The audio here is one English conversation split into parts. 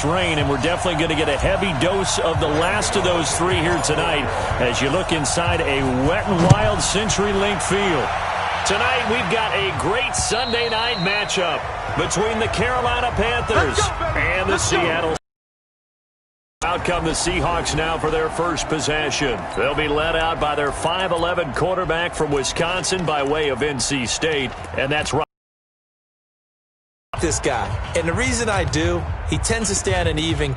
this rain, and we're definitely going to get a heavy dose of the last of those three here tonight as you look inside a wet and wild CenturyLink field. Tonight, we've got a great Sunday night matchup between the Carolina Panthers and the Seattle. Out come the Seahawks now for their first possession. They'll be led out by their 5'11" quarterback from Wisconsin by way of NC State, and that's right. This guy, and the reason I do, he tends to stay on an even.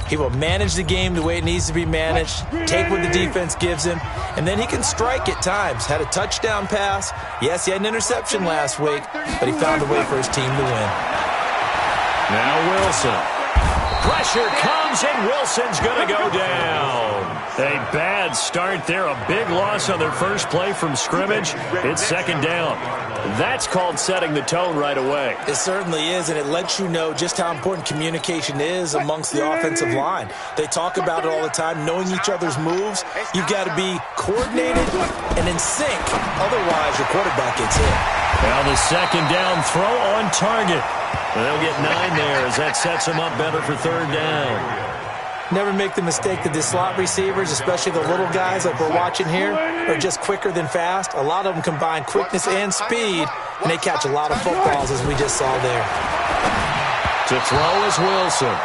He will manage the game the way it needs to be managed, take what the defense gives him, and then he can strike at times. Had a touchdown pass. Yes, he had an interception last week, but he found a way for his team to win. Now Wilson. Pressure comes, and Wilson's going to go down. A bad start there. A big loss on their first play from scrimmage. It's second down. That's called setting the tone right away. It certainly is, and it lets you know just how important communication is amongst the offensive line. They talk about it all the time, knowing each other's moves. You've got to be coordinated and in sync. Otherwise, your quarterback gets hit. Now the second down throw on target. They'll get 9 there as that sets them up better for third down. Never make the mistake that the slot receivers, especially the little guys like we're watching here, are just quicker than fast. A lot of them combine quickness and speed, and they catch a lot of footballs, as we just saw there. To throw is Wilson.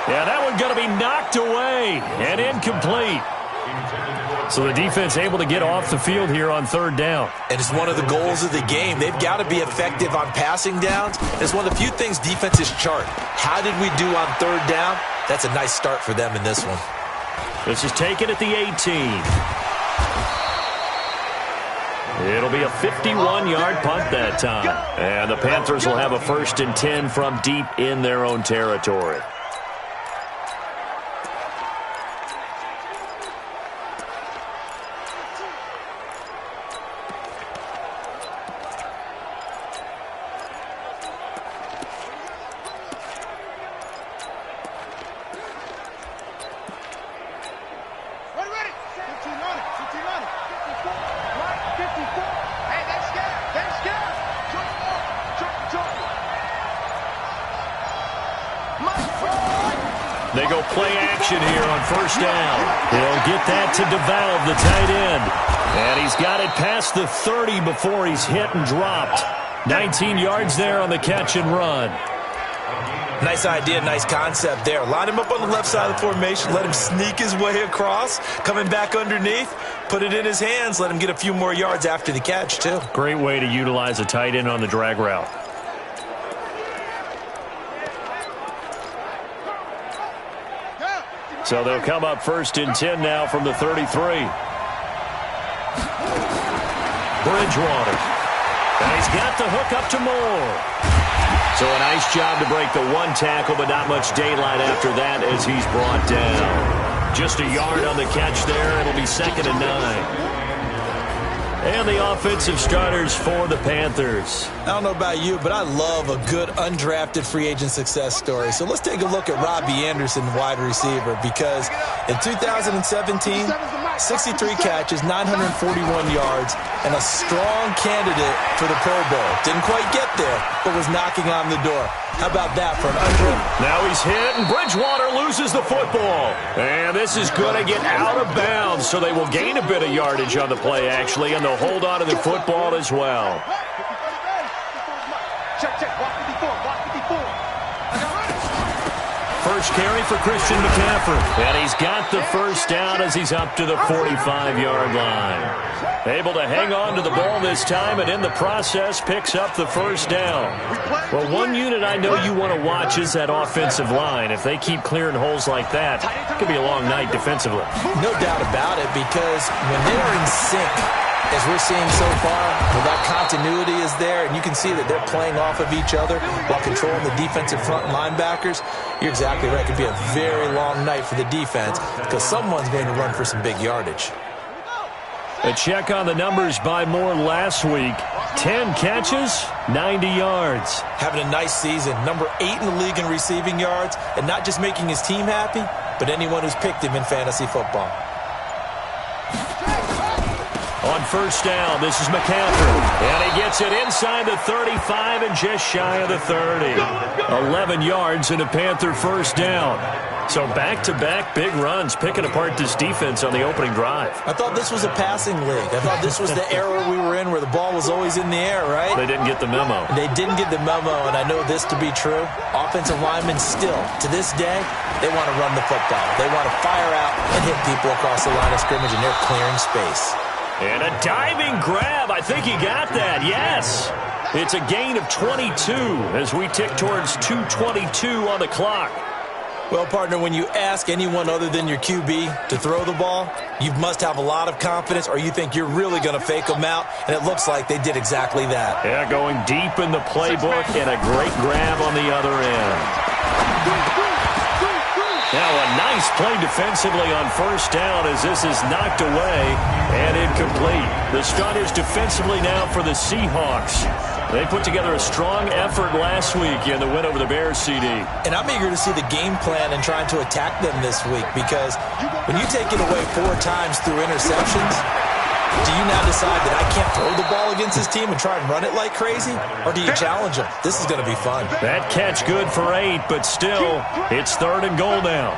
Yeah, that one going to be knocked away and incomplete. So the defense able to get off the field here on third down. And it's one of the goals of the game. They've got to be effective on passing downs. It's one of the few things defenses chart. How did we do on third down? That's a nice start for them in this one. This is taken at the 18. It'll be a 51-yard punt that time. And the Panthers will have a 1st and 10 from deep in their own territory. They go play action here on first down. They'll get that to DeValve, the tight end. And he's got it past the 30 before he's hit and dropped. 19 yards there on the catch and run. Nice idea, nice concept there. Line him up on the left side of the formation. Let him sneak his way across. Coming back underneath. Put it in his hands. Let him get a few more yards after the catch, too. Great way to utilize a tight end on the drag route. So they'll come up 1st and 10 now from the 33. Bridgewater. And he's got the hook up to Moore. So a nice job to break the one tackle, but not much daylight after that as he's brought down. Just a yard on the catch there. It'll be 2nd and 9. And the offensive starters for the Panthers. I don't know about you, but I love a good undrafted free agent success story. So let's take a look at Robbie Anderson, wide receiver, because in 2017, 63 catches, 941 yards, and a strong candidate for the Pro Bowl. Didn't quite get there, but was knocking on the door. How about that for an undrafted? Now he's hit, and Bridgewater loses the football. And this is going to get out of bounds, so they will gain a bit of yardage on the play, actually, and they'll hold on to the football as well. First carry for Christian McCaffrey. And he's got the first down as he's up to the 45-yard line. Able to hang on to the ball this time, and in the process picks up the first down. Well, one unit I know you want to watch is that offensive line. If they keep clearing holes like that, it could be a long night defensively. No doubt about it, because when they're in sync, as we're seeing so far, where that continuity is there, and you can see that they're playing off of each other while controlling the defensive front linebackers, you're exactly right. It could be a very long night for the defense because someone's going to run for some big yardage. A check on the numbers by Moore last week. 10 catches, 90 yards. Having a nice season. Number 8 in the league in receiving yards, and not just making his team happy, but anyone who's picked him in fantasy football. On first down, this is McCaffrey. And he gets it inside the 35 and just shy of the 30. 11 yards and a Panther first down. So back-to-back big runs, picking apart this defense on the opening drive. I thought this was a passing league. I thought this was the era we were in where the ball was always in the air, right? They didn't get the memo. They didn't get the memo, and I know this to be true. Offensive linemen still, to this day, they want to run the football. They want to fire out and hit people across the line of scrimmage, and they're clearing space. And a diving grab. I think he got that. Yes. It's a gain of 22 as we tick towards 2:22 on the clock. Well, partner, when you ask anyone other than your QB to throw the ball, you must have a lot of confidence or you think you're really going to fake them out, and it looks like they did exactly that. Yeah, going deep in the playbook and a great grab on the other end. Now a nice play defensively on first down as this is knocked away and incomplete. The starters defensively now for the Seahawks. They put together a strong effort last week in the win over the Bears, CD. And I'm eager to see the game plan and trying to attack them this week because when you take it away 4 times through interceptions, do you now decide that I can't throw the ball against this team and try and run it like crazy? Or do you challenge them? This is going to be fun. That catch good for 8, but still, it's 3rd and goal now.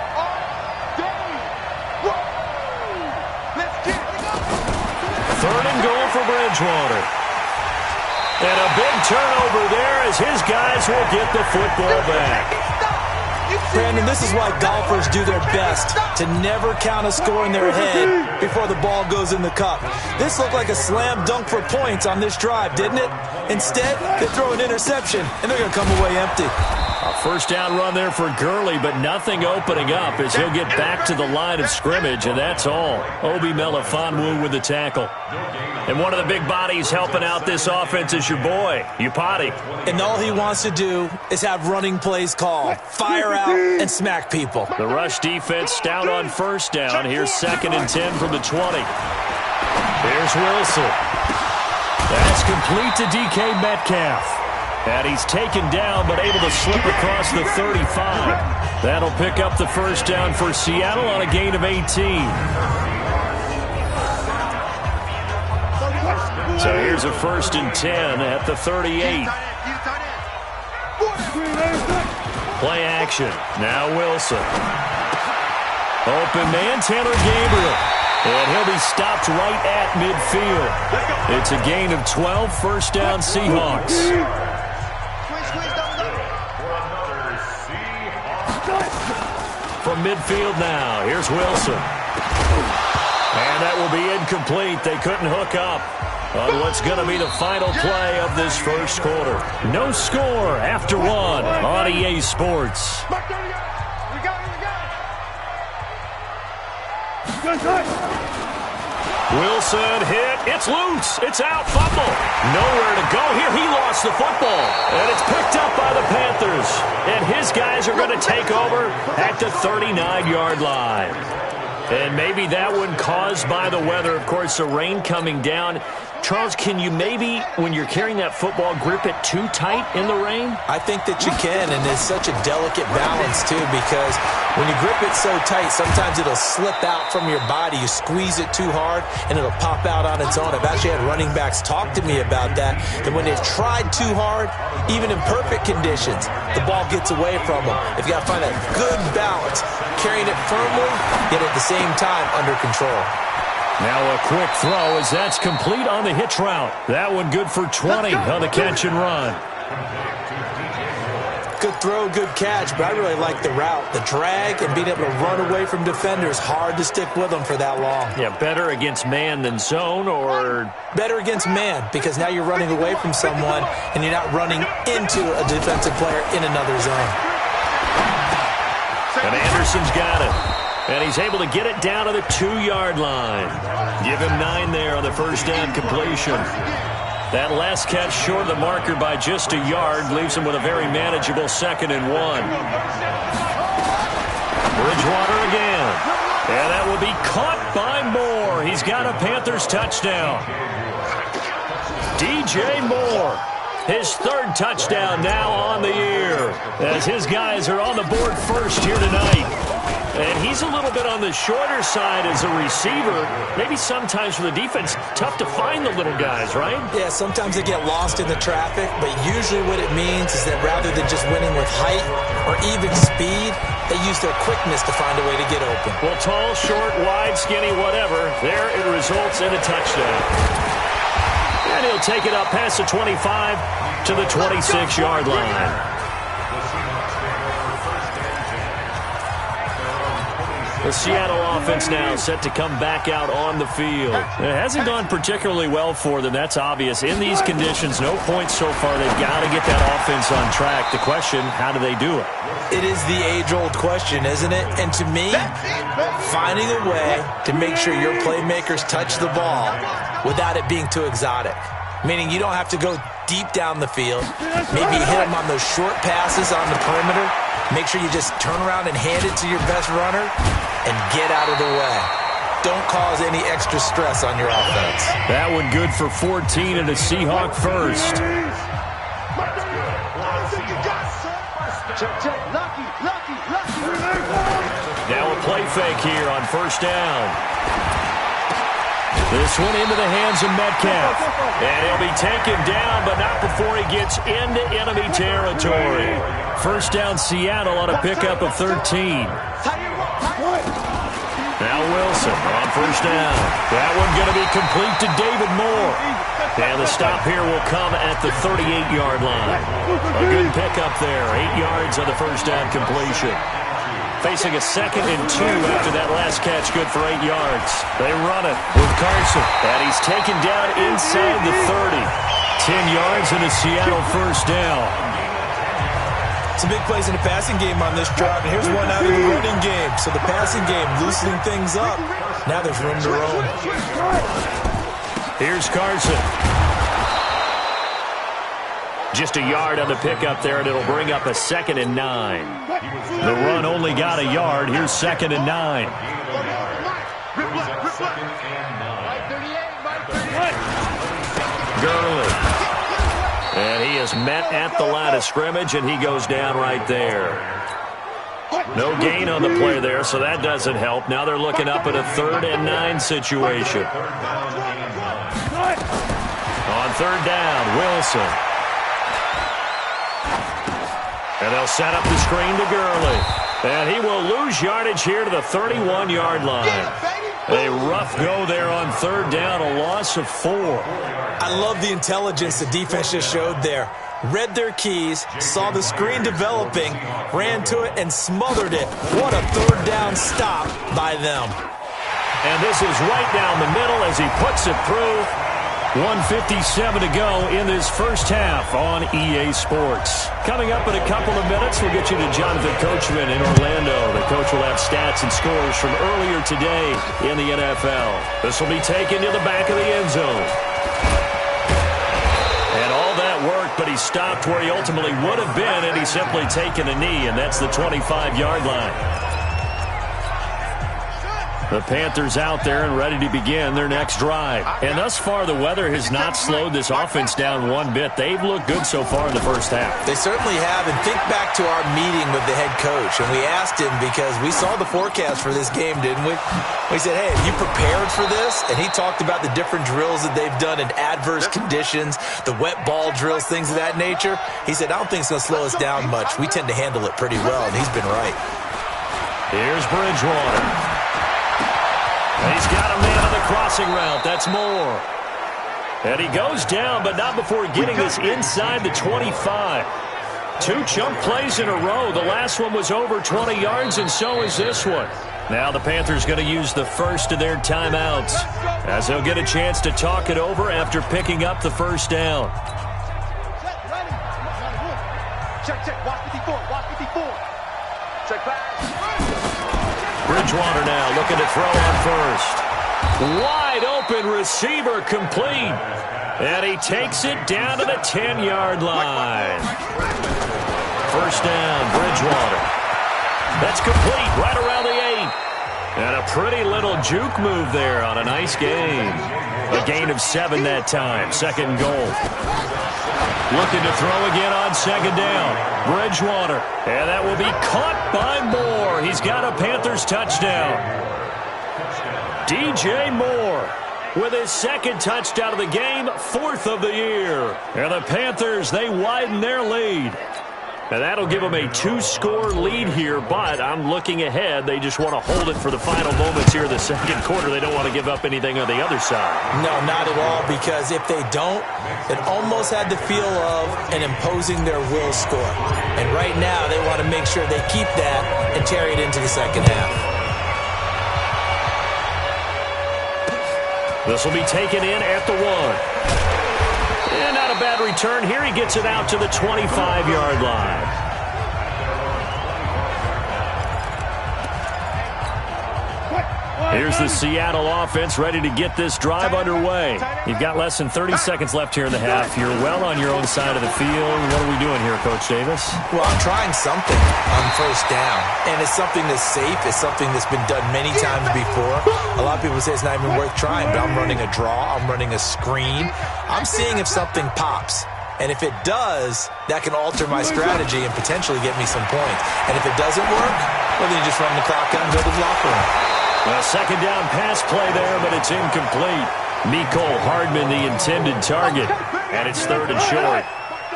3rd and goal for Bridgewater. And a big turnover there as his guys will get the football back. Brandon, this is why golfers do their best to never count a score in their head before the ball goes in the cup. This looked like a slam dunk for points on this drive, didn't it? Instead, they throw an interception, and they're going to come away empty. A first down run there for Gurley, but nothing opening up as he'll get back to the line of scrimmage, and that's all. Obi Melifonwu with the tackle. And one of the big bodies helping out this offense is your boy, Upati. And all he wants to do is have running plays called. Fire out and smack people. The rush defense stout on first down. Here's 2nd and 10 from the 20. Here's Wilson. That's complete to DK Metcalf. And he's taken down but able to slip across the 35. That'll pick up the first down for Seattle on a gain of 18. So here's a 1st and 10 at the 38. Play action. Now Wilson. Open man, Taylor Gabriel. And he'll be stopped right at midfield. It's a gain of 12, first down Seahawks. From midfield now, here's Wilson. And that will be incomplete. They couldn't hook up on what's going to be the final play of this first quarter. No score after 1 on EA Sports. Wilson hit. It's loose. It's out. Fumble. Nowhere to go here. He lost the football. And it's picked up by the Panthers. And his guys are going to take over at the 39-yard line. And maybe that one caused by the weather. Of course, the rain coming down. Charles, can you maybe, when you're carrying that football, grip it too tight in the rain? I think that you can, and it's such a delicate balance, too, because when you grip it so tight, sometimes it'll slip out from your body. You squeeze it too hard, and it'll pop out on its own. I've actually had running backs talk to me about that when they've tried too hard, even in perfect conditions, the ball gets away from them. If you got to find that good balance, carrying it firmly, yet at the same time under control. Now a quick throw as that's complete on the hitch route. That one good for 20 on the catch and run. Good throw, good catch, but I really like the route. The drag and being able to run away from defenders, hard to stick with them for that long. Yeah, better against man than zone, or? Better against man, because now you're running away from someone and you're not running into a defensive player in another zone. And Anderson's got it. And he's able to get it down to the 2-yard line. Give him 9 there on the first down completion. That last catch short of the marker by just a yard leaves him with a very manageable 2nd and 1. Bridgewater again. And that will be caught by Moore. He's got a Panthers touchdown. DJ Moore. His 3rd touchdown now on the year as his guys are on the board first here tonight. And he's a little bit on the shorter side as a receiver. Maybe sometimes for the defense, tough to find the little guys, right? Yeah, sometimes they get lost in the traffic, but usually what it means is that rather than just winning with height or even speed, they use their quickness to find a way to get open. Well, tall, short, wide, skinny, whatever, there it results in a touchdown. And he'll take it up past the 25 to the 26-yard line. The Seattle offense now set to come back out on the field. It hasn't gone particularly well for them, that's obvious. In these conditions, no points so far. They've got to get that offense on track. The question, how do they do it? It is the age-old question, isn't it? And to me, finding a way to make sure your playmakers touch the ball without it being too exotic. Meaning you don't have to go deep down the field. Maybe hit them on those short passes on the perimeter. Make sure you just turn around and hand it to your best runner and get out of the way. Don't cause any extra stress on your offense. That one good for 14 and a Seahawk first. Now a play fake here on first down. This one into the hands of Metcalf. And he'll be taken down, but not before he gets into enemy territory. First down Seattle on a pickup of 13. Now Wilson on first down. That one going to be complete to David Moore. And the stop here will come at the 38-yard line. A good pickup there. 8 yards on the first down completion. Facing a 2nd and 2 after that last catch, good for 8 yards. They run it with Carson, and he's taken down inside the 30. 10 yards and a Seattle first down. Some big plays in the passing game on this drive, and here's one out of the running game. So the passing game loosening things up. Now there's room to roam. Here's Carson. Just a yard on the pickup there, and it'll bring up a 2nd and 9. The run only got a yard. Here's 2nd and 9. Gurley. And he is met at the line of scrimmage, and he goes down right there. No gain on the play there, so that doesn't help. Now they're looking up at a 3rd and 9 situation. On 3rd down, Wilson. And they'll set up the screen to Gurley. And he will lose yardage here to the 31-yard line. A rough go there on 3rd down, a loss of 4. I love the intelligence the defense just showed there. Read their keys, saw the screen developing, ran to it, and smothered it. What a 3rd down stop by them. And this is right down the middle as he puts it through. 1:57 to go in this first half on EA Sports. Coming up in a couple of minutes, we'll get you to Jonathan Coachman in Orlando. The coach will have stats and scores from earlier today in the NFL. This will be taken to the back of the end zone. And all that worked, but he stopped where he ultimately would have been, and he's simply taken a knee, and that's the 25-yard line. The Panthers out there and ready to begin their next drive. And thus far, the weather has not slowed this offense down one bit. They've looked good so far in the first half. They certainly have. And think back to our meeting with the head coach. And we asked him because we saw the forecast for this game, didn't we? We said, hey, have you prepared for this? And he talked about the different drills that they've done in adverse conditions, the wet ball drills, things of that nature. He said, I don't think it's going to slow us down much. We tend to handle it pretty well, and he's been right. Here's Bridgewater. He's got a man on the crossing route. That's Moore. And he goes down, but not before getting this inside the 25. 2 chunk plays in a row. The last one was over 20 yards, and so is this one. Now the Panthers going to use the first of their timeouts as they'll get a chance to talk it over after picking up the first down. Check. Watch 54. Watch 54. Check back. Bridgewater now looking to throw on first. Wide open receiver complete. And he takes it down to the 10-yard line. First down, Bridgewater. That's complete right around the 8. And a pretty little juke move there on a nice gain. A gain of 7 that time. 2nd and goal. Looking to throw again on second down. Bridgewater. And that will be caught by Moore. He's got a Panthers touchdown. DJ Moore with his second touchdown of the game, 4th of the year. And the Panthers, they widen their lead. And that'll give them a 2-score lead here, but I'm looking ahead. They just want to hold it for the final moments here in the second quarter. They don't want to give up anything on the other side. No, not at all, because if they don't, it almost had the feel of an imposing their will score. And right now, they want to make sure they keep that and carry it into the second half. This will be taken in at the 1. And not a bad return here. He gets it out to the 25-yard line. Here's the Seattle offense ready to get this drive underway. You've got less than 30 seconds left here in the half. You're well on your own side of the field. What are we doing here, Coach Davis? Well, I'm trying something on first down, and it's something that's safe. It's something that's been done many times before. A lot of people say it's not even worth trying, but I'm running a draw. I'm running a screen. I'm seeing if something pops. And if it does, that can alter my strategy and potentially get me some points. And if it doesn't work, well, then you just run the clock out and go to the locker room. Well, second down pass play there, but it's incomplete. Mecole Hardman, the intended target, and it's 3rd and short.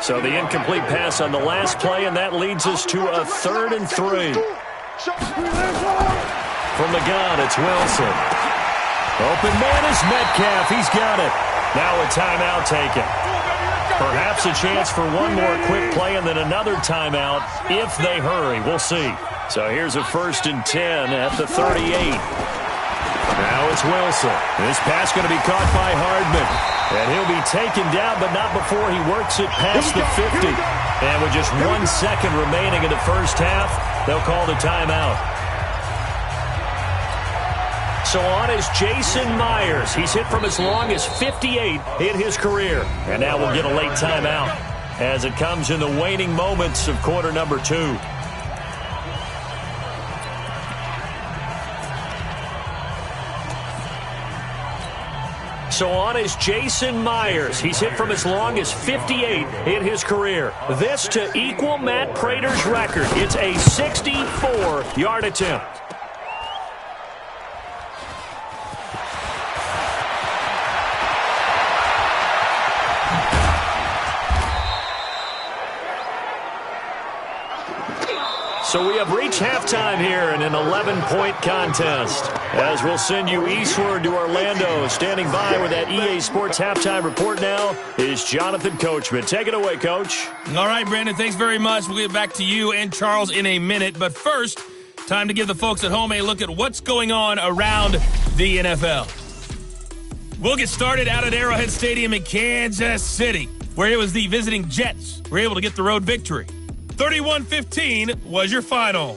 So the incomplete pass on the last play, and that leads us to a 3rd and 3. From the gun, it's Wilson. Open man is Metcalf. He's got it. Now a timeout taken. Perhaps a chance for one more quick play and then another timeout if they hurry. We'll see. So here's a 1st and 10 at the 38. Now it's Wilson. This pass going to be caught by Hardman. And he'll be taken down, but not before he works it past the 50. And with just 1 second remaining in the first half, they'll call the timeout. So on is Jason Myers. He's hit from as long as 58 in his career. And now we'll get a late timeout as it comes in the waning moments of quarter number 2. So on is Jason Myers. He's hit from as long as 58 in his career. This to equal Matt Prater's record. It's a 64-yard attempt. So we have reached halftime here in an 11-point contest. As we'll send you eastward to Orlando. Standing by with that EA Sports halftime report now is Jonathan Coachman. Take it away, Coach. All right, Brandon, thanks very much. We'll get back to you and Charles in a minute. But first, time to give the folks at home a look at what's going on around the NFL. We'll get started out at Arrowhead Stadium in Kansas City, where it was the visiting Jets were able to get the road victory. 31-15 was your final.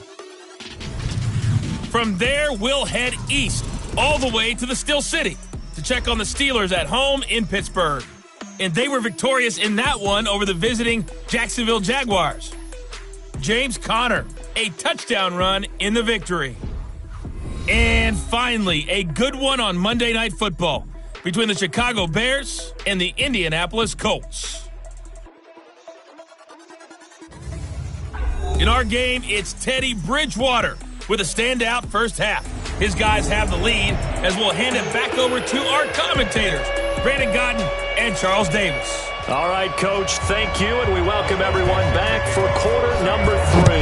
From there, we'll head east all the way to the Steel City to check on the Steelers at home in Pittsburgh. And they were victorious in that one over the visiting Jacksonville Jaguars. James Conner, a touchdown run in the victory. And finally, a good one on Monday Night Football between the Chicago Bears and the Indianapolis Colts. In our game, it's Teddy Bridgewater with a standout first half. His guys have the lead as we'll hand it back over to our commentators, Brandon Godden and Charles Davis. All right, Coach, thank you, and we welcome everyone back for quarter number 3.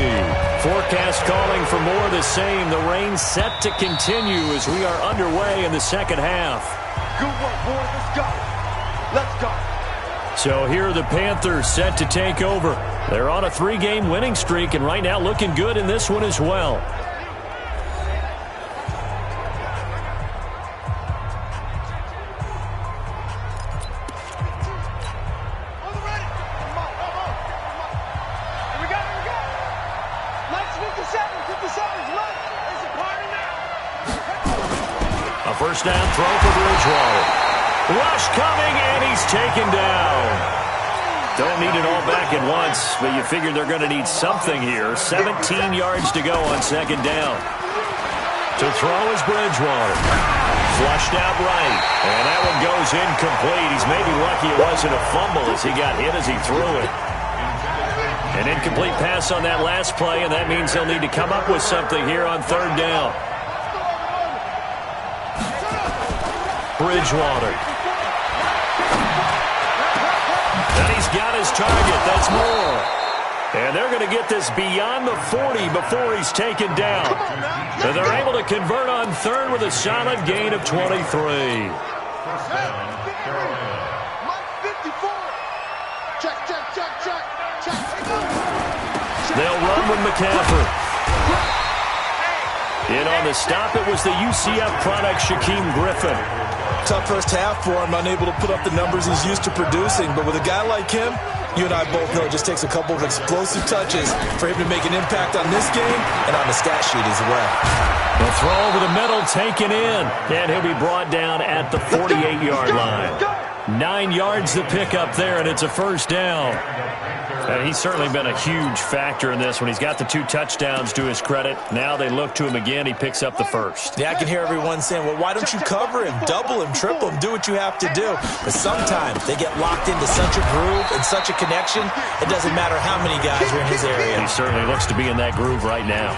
Forecast calling for more of the same. The rain set to continue as we are underway in the second half. Good work, boys. Let's go. Let's go. So here are the Panthers set to take over. They're on a 3-game winning streak, and right now looking good in this one as well. A first down throw for Bridgewater. Rush coming, and he's taken down. Don't need it all back at once, but you figure they're going to need something here. 17 yards to go on second down. To throw is Bridgewater. Flushed out right. And that one goes incomplete. He's maybe lucky it wasn't a fumble as he got hit as he threw it. An incomplete pass on that last play, and that means they'll need to come up with something here on third down. Bridgewater. And he's got his target. That's more. And they're going to get this beyond the 40 before he's taken down. And they're able to convert on third with a solid gain of 23. They'll run with McCaffrey. In on the stop, it was the UCF product, Shaquem Griffin. Tough first half for him, unable to put up the numbers he's used to producing. But with a guy like him, you and I both know it just takes a couple of explosive touches for him to make an impact on this game and on the stat sheet as well. The throw over the middle taken in, and he'll be brought down at the 48-yard line. 9 yards to pick up there, and it's a first down. And he's certainly been a huge factor in this when he's got the 2 touchdowns to his credit. Now they look to him again. He picks up the first. Yeah, I can hear everyone saying, well, why don't you cover him, double him, triple him, do what you have to do. But sometimes they get locked into such a groove and such a connection, it doesn't matter how many guys are in his area. He certainly looks to be in that groove right now.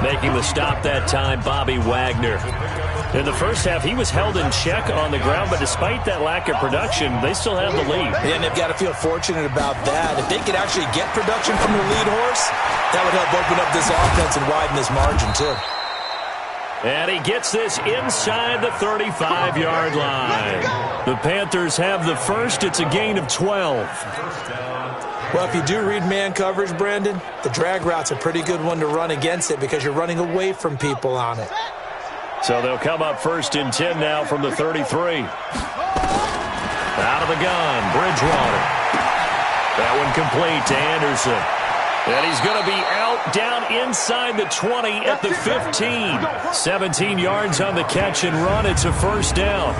Making the stop that time, Bobby Wagner. In the first half, he was held in check on the ground, but despite that lack of production, they still have the lead. And they've got to feel fortunate about that. If they could actually get production from the lead horse, that would help open up this offense and widen this margin, too. And he gets this inside the 35-yard line. The Panthers have the first. It's a gain of 12. Well, if you do read man coverage, Brandon, the drag route's a pretty good one to run against it because you're running away from people on it. So they'll come up first and 10 now from the 33. Out of the gun, Bridgewater. That one complete to Anderson. And he's going to be out down inside the 20 at the 15. 17 yards on the catch and run. It's a first down.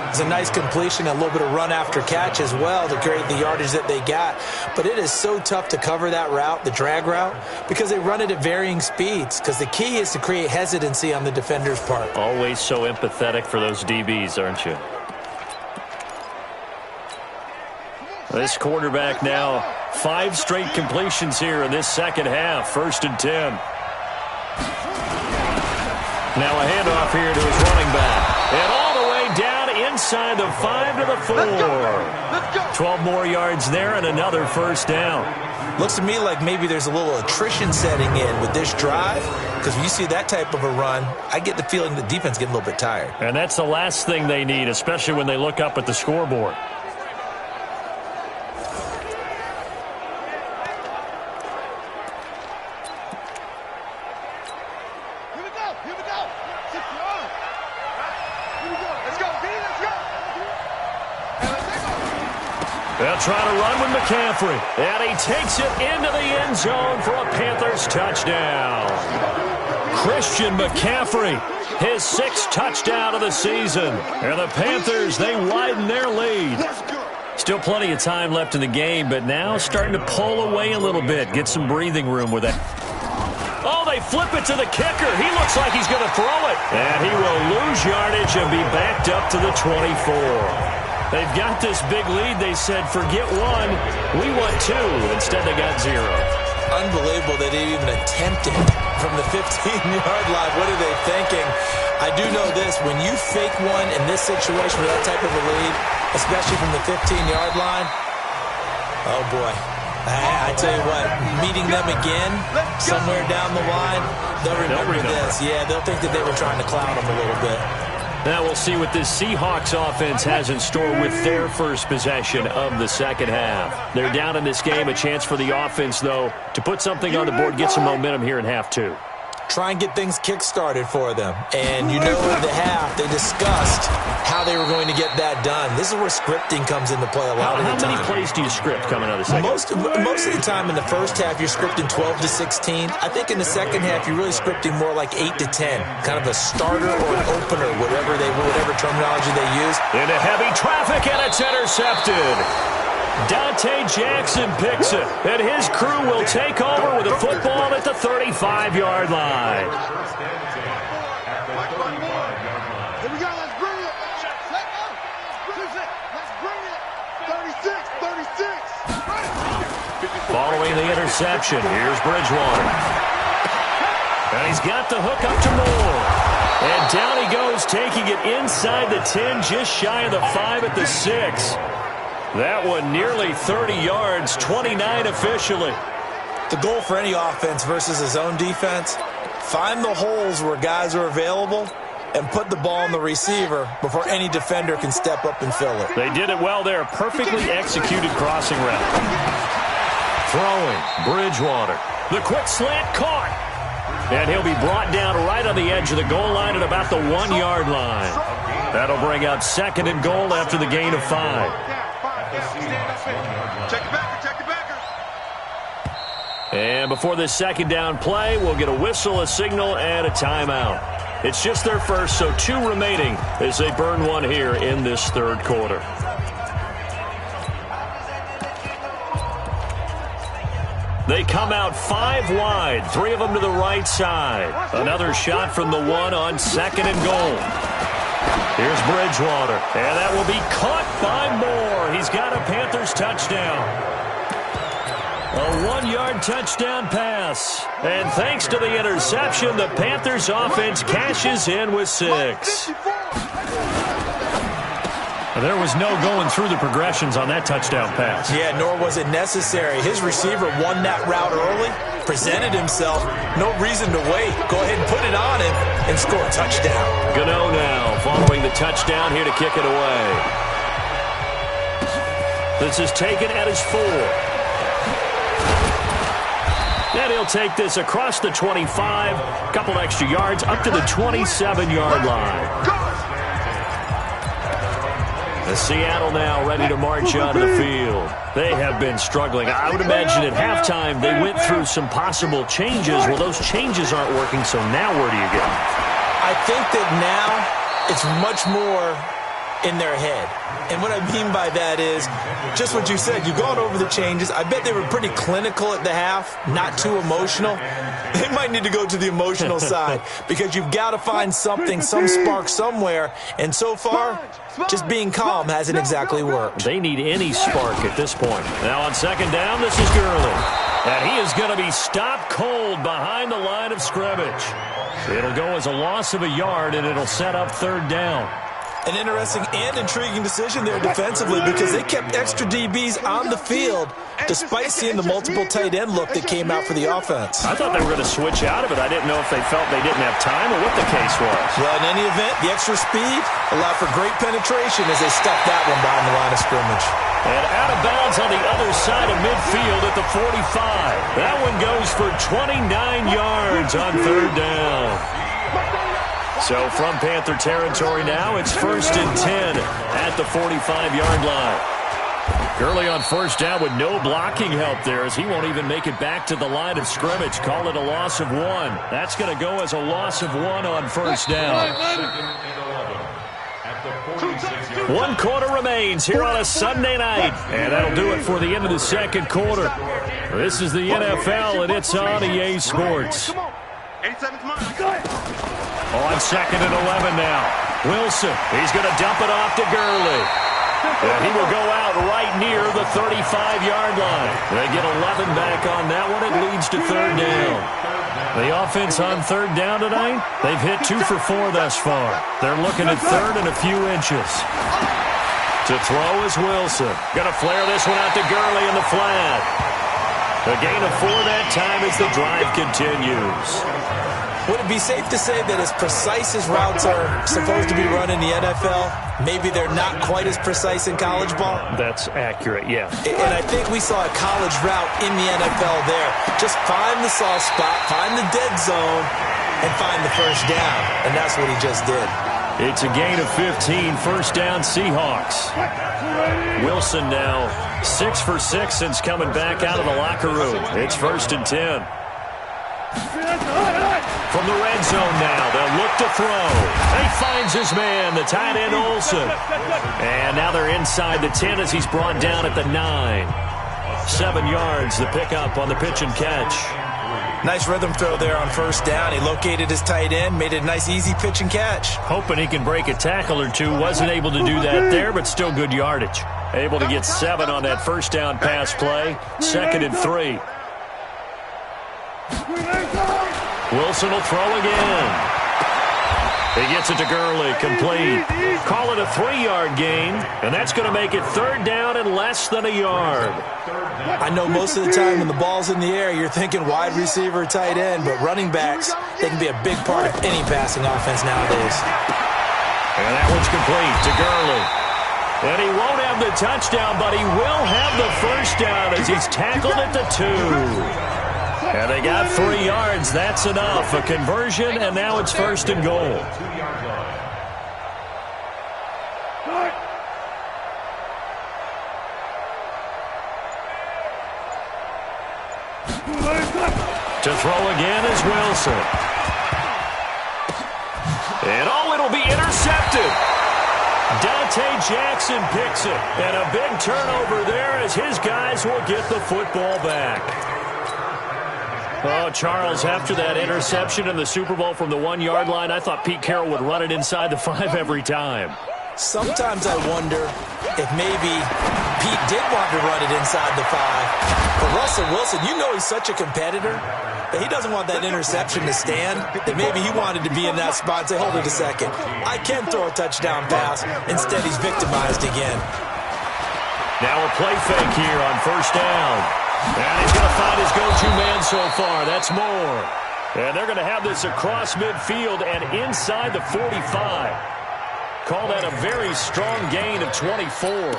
It's a nice completion, a little bit of run after catch as well to create the yardage that they got. But it is so tough to cover that route, the drag route, because they run it at varying speeds. Because the key is to create hesitancy on the defender's part. Always so empathetic for those DBs, aren't you? This quarterback now, 5 straight completions here in this second half. First and 10. Now a handoff here to his running back. And all the way down inside the 5 to the 4. 12 more yards there and another first down. Looks to me like maybe there's a little attrition setting in with this drive, because when you see that type of a run, I get the feeling the defense getting a little bit tired. And that's the last thing they need, especially when they look up at the scoreboard. They'll try to run with McCaffrey. And he takes it into the end zone for a Panthers touchdown. Christian McCaffrey, his 6th touchdown of the season. And the Panthers, they widen their lead. Still plenty of time left in the game, but now starting to pull away a little bit. Get some breathing room with that. Oh, they flip it to the kicker. He looks like he's going to throw it. And he will lose yardage and be backed up to the 24. They've got this big lead. They said, forget 1, we want 2. Instead, they got 0. Unbelievable that they even attempted from the 15-yard line. What are they thinking? I do know this. When you fake one in this situation with that type of a lead, especially from the 15-yard line, oh, boy. I tell you what, meeting them again somewhere down the line, they'll remember this. Yeah, they'll think that they were trying to clown them a little bit. Now we'll see what this Seahawks offense has in store with their first possession of the second half. They're down in this game. A chance for the offense, though, to put something on the board, get some momentum here in half 2. Try and get things kick-started for them. And you know in the half, they discussed how they were going to get that done. This is where scripting comes into play a lot of the time. How many plays do you script coming out of the second? Most of the time in the first half, you're scripting 12 to 16. I think in the second half, you're really scripting more like 8 to 10. Kind of a starter or an opener, whatever terminology they use. Into heavy traffic, and it's intercepted. Dante Jackson picks it, and his crew will take over with a football at the 35-yard line. Here we go. Let's bring it. Let's bring it. 36. Following the interception, here's Bridgewater. And he's got the hook up to Moore. And down he goes, taking it inside the 10, just shy of the 5 at the 6. That one nearly 30 yards, 29 officially. The goal for any offense versus his own defense, find the holes where guys are available and put the ball on the receiver before any defender can step up and fill it. They did it well there. Perfectly executed crossing route. Throwing, Bridgewater. The quick slant caught. And he'll be brought down right on the edge of the goal line at about the 1-yard line. That'll bring up 2nd and goal after the gain of 5. Check the backer. And before this 2nd down play, we'll get a whistle, a signal, and a timeout. It's just their first, so 2 remaining as they burn one here in this 3rd quarter. They come out 5 wide, 3 of them to the right side. Another shot from the 1 on 2nd and goal. Here's Bridgewater, and that will be caught by Moore. He's got a Panthers touchdown. A 1-yard touchdown pass. And thanks to the interception, the Panthers offense cashes in with 6. There was no going through the progressions on that touchdown pass. Yeah, nor was it necessary. His receiver won that route early, presented himself. No reason to wait. Go ahead and put it on him and score a touchdown. Gano now following the touchdown here to kick it away. This is taken at his 4. And he'll take this across the 25, a couple extra yards, up to the 27-yard line. Seattle now ready to march onto the field. They have been struggling. I would imagine at halftime they went through some possible changes. Well, those changes aren't working, so now where do you go? I think that now it's much more in their head. And what I mean by that is just what you said. You've gone over the changes. I bet they were pretty clinical at the half, not too emotional. They might need to go to the emotional side because you've got to find something, some spark somewhere. And so far, just being calm hasn't exactly worked. They need any spark at this point. Now on 2nd down, this is Gurley. And he is going to be stopped cold behind the line of scrimmage. It'll go as a loss of a yard, and it'll set up 3rd down. An interesting and intriguing decision there defensively because they kept extra DBs on the field despite seeing the multiple tight end look that came out for the offense. I thought they were going to switch out of it. I didn't know if they felt they didn't have time or what the case was. Well, in any event, the extra speed allowed for great penetration as they stuffed that one behind the line of scrimmage. And out of bounds on the other side of midfield at the 45. That one goes for 29 yards on 3rd down. So from Panther territory now, it's 1st and 10 at the 45-yard line. Gurley on 1st down with no blocking help there as he won't even make it back to the line of scrimmage. Call it a loss of 1. That's going to go as a loss of 1 on 1st down. 1 quarter remains here on a Sunday night. And that'll do it for the end of the 2nd quarter. This is the NFL, and it's on EA Sports. 87's mine. On 2nd and 11 now. Wilson, he's going to dump it off to Gurley. And he will go out right near the 35-yard line. They get 11 back on that one. It leads to 3rd down. The offense on 3rd down tonight, they've hit 2 for 4 thus far. They're looking at 3rd and a few inches. To throw is Wilson. Going to flare this one out to Gurley in the flat. A gain of 4 that time as the drive continues. Would it be safe to say that as precise as routes are supposed to be run in the NFL, maybe they're not quite as precise in college ball? That's accurate, yeah. And I think we saw a college route in the NFL there. Just find the soft spot, find the dead zone, and find the 1st down. And that's what he just did. It's a gain of 15, 1st down Seahawks. Wilson now 6 for 6 since coming back out of the locker room. It's 1st and 10. From the red zone now, they'll look to throw. He finds his man, the tight end Olsen. And now they're inside the 10 as he's brought down at the 9. 7 yards, the pickup on the pitch and catch. Nice rhythm throw there on first down. He located his tight end, made it a nice easy pitch and catch. Hoping he can break a tackle or two. Wasn't able to do that there, but still good yardage. Able to get 7 on that first down pass play. 2nd and 3. Wilson will throw again. He gets it to Gurley, complete. Call it a 3-yard gain, and that's going to make it 3rd down and less than a yard. I know most of the time when the ball's in the air, you're thinking wide receiver, tight end, but running backs, they can be a big part of any passing offense nowadays. And that one's complete to Gurley. And he won't have the touchdown, but he will have the first down as he's tackled at the 2. And they got 3 yards. That's enough. A conversion, and now it's 1st and goal. To throw again is Wilson. And it'll be intercepted. Dante Jackson picks it. And a big turnover there as his guys will get the football back. Oh, Charles, after that interception in the Super Bowl from the 1-yard line, I thought Pete Carroll would run it inside the 5 every time. Sometimes I wonder if maybe Pete did want to run it inside the 5. But Russell Wilson, you know he's such a competitor that he doesn't want that interception to stand, that maybe he wanted to be in that spot and say, hold it a second, I can throw a touchdown pass. Instead, he's victimized again. Now a play fake here on first down. And he's going to find his go-to man so far. That's Moore. And they're going to have this across midfield and inside the 45. Call that a very strong gain of 24.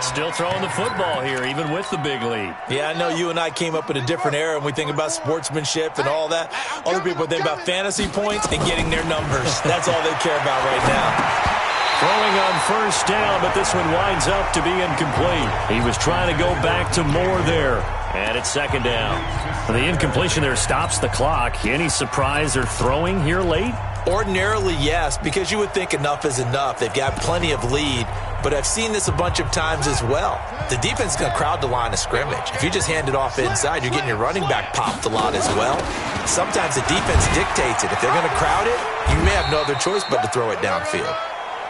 Still throwing the football here, even with the big lead. Yeah, I know you and I came up in a different era, and we think about sportsmanship and all that. Other people think about fantasy points and getting their numbers. That's all they care about right now. Throwing on first down, but this one winds up to be incomplete. He was trying to go back to Moore there. And it's 2nd down. The incompletion there stops the clock. Any surprise they're throwing here late? Ordinarily, yes, because you would think enough is enough. They've got plenty of lead, but I've seen this a bunch of times as well. The defense is going to crowd the line of scrimmage. If you just hand it off inside, you're getting your running back popped a lot as well. Sometimes the defense dictates it. If they're going to crowd it, you may have no other choice but to throw it downfield.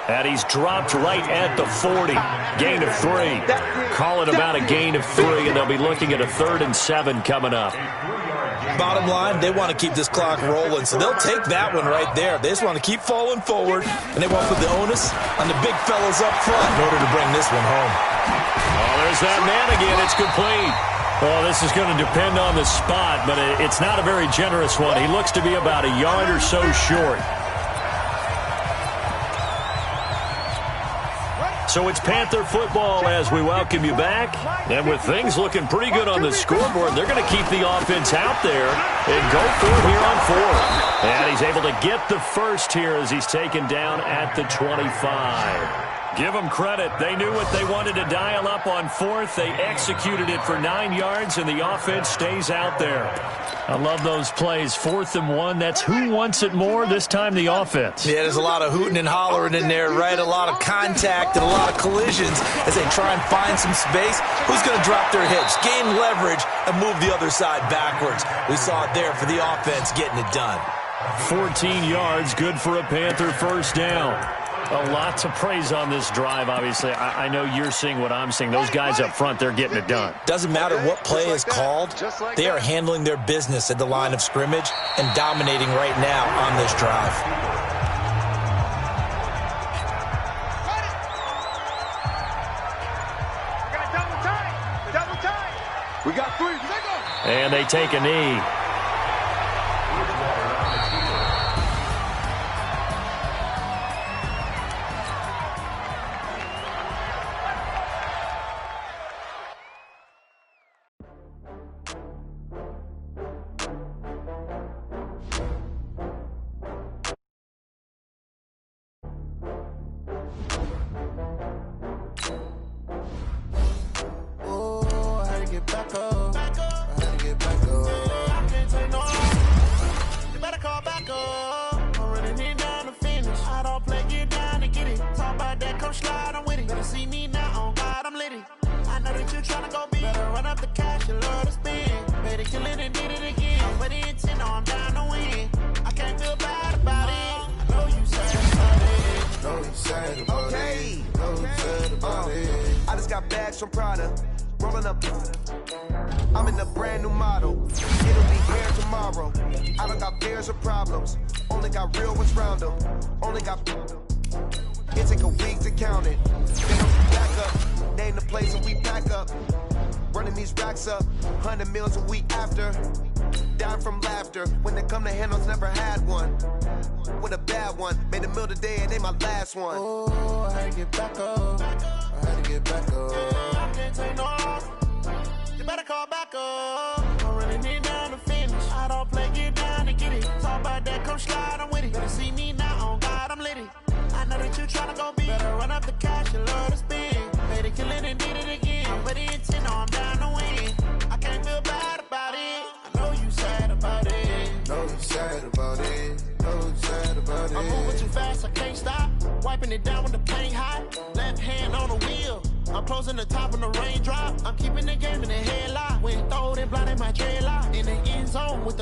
And he's dropped right at the 40. Gain of 3. Call it about a gain of 3, and they'll be looking at a 3rd and 7 coming up. Bottom line, they want to keep this clock rolling, so they'll take that one right there. They just want to keep falling forward, and they want to put the onus on the big fellas up front in order to bring this one home. Oh, there's that man again. It's complete. Oh, this is going to depend on the spot, but it's not a very generous one. He looks to be about a yard or so short. So it's Panther football as we welcome you back. And with things looking pretty good on the scoreboard, they're going to keep the offense out there and go for it here on 4th. And he's able to get the first here as he's taken down at the 25. Give them credit. They knew what they wanted to dial up on 4th. They executed it for 9 yards, and the offense stays out there. I love those plays. 4th and 1. That's who wants it more, this time the offense. Yeah, there's a lot of hooting and hollering in there, right? A lot of contact and a lot of collisions as they try and find some space. Who's going to drop their hips, gain leverage, and move the other side backwards? We saw it there for the offense getting it done. 14 yards, good for a Panther first down. A lot to praise on this drive, obviously. I know you're seeing what I'm seeing. Those guys up front, they're getting it done. Doesn't matter what play is called. They are handling their business at the line of scrimmage and dominating right now on this drive. We got 3. And they take a knee. tryna go big. Better run up the cash, you love to spend. Better kill it and did it again. But the intent, no, I'm down to win. I can't feel bad about it. I know you sad about it. Know you sad about it. Know you sad about it. I just got bags from Prada. Rolling up. I'm in a brand new model. It'll be here tomorrow. I don't got fears or problems. Only got real ones round them. Only got. It take a week to count it. Then I'm back up. Name the place and we pack up. Running these racks up. 100 meals a week after. Dying from laughter. When they come to handles, never had one. With a bad one. Made a meal today and they my last one. Oh, I had to get back up. I had to get back up. I can't take no off. You better call back up. I'm running it down to finish. I don't play, get down to get it. Talk about that, come slide, I'm with it. Better see me now, on God, I'm lit it. I know that you tryna go big. Better run up the cash, you love to spend. Made it, kill it, and did it again. But the intent, no, I'm down to win. I can't feel bad about it. I know you sad about it. Know you sad about it. Know you sad about it. I'm moving too fast, I can't stop. Wiping it down with the paint hot. Left hand on the wheel. I'm closing the top when the raindrop. I'm keeping the game in the headlock. When throwed and blinded my dreadlock. In the end zone with the